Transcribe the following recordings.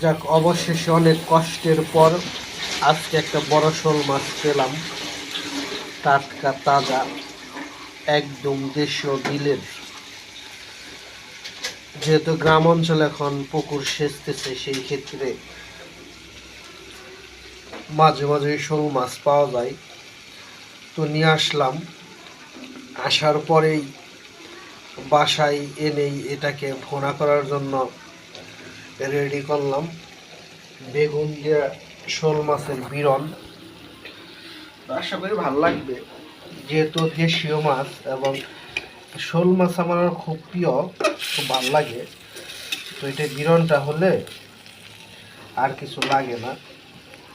যাক, অবশেষে অনেক কষ্টের পর আজকে একটা বড় শোল মাছ পেলাম, টাটকা তাজা, একদম দেশীয় বিলের। যেহেতু গ্রাম অঞ্চলে এখন পুকুর সেচতেছে, সেই ক্ষেত্রে মাঝে মাঝে শোল মাছ পাওয়া যায়। তো নিয়ে আসলাম, আসার পরেই বাসায় এনেই এটাকে ভুনা করার জন্য রেডি করলাম। বেগুন দিয়ে শোল মাছের বিরন, আশা করি ভালো লাগবে। যেহেতু দেশীয় মাছ এবং শোল মাছ আমার খুব প্রিয়, খুব ভালো লাগে। তো এটা বিরনটা হলে আর কিছু লাগে না,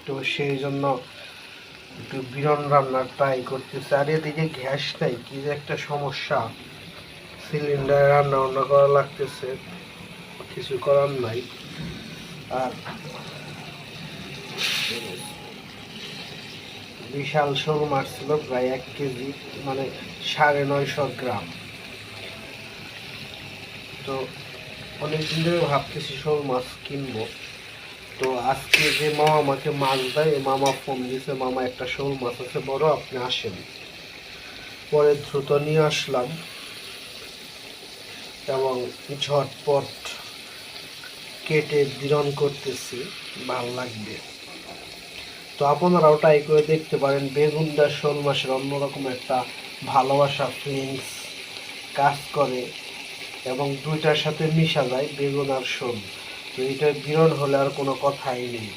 তো সেই জন্য একটু বিরন রান্নার ট্রাই করতেছে। আর এদিকে গ্যাস নাই, কি যে একটা সমস্যা, সিলিন্ডারে রান্না বান্না করা লাগতেছে, কিছু করার নাই। আর বিশাল শোল মাছ ছিল, প্রায় 1 কেজি, মানে 950 গ্রাম। তো অনেকদিন ধরে ভাবতেছি শোল মাছ কিনবো। তো আজকে যে মামা আমাকে মাছ দেয়, মামা ফোন দিয়েছে, মামা একটা শোল মাছ আছে বড়, আপনি আসেন। পরে দ্রুত নিয়ে আসলাম এবং ঝটপট কেটে বিরন করতেছি, ভাল লাগবে। তো আপনারাও ট্রাই করে দেখতে পারেন। বেগুনটা শোল মাছের অন্যরকম একটা ভালোবাসা ফিলিংস কাজ করে এবং দুইটার সাথে মিশা যায়, বেগুন আর শোল। তো এটা বিরন হলে আর কোনো কথাই নেই।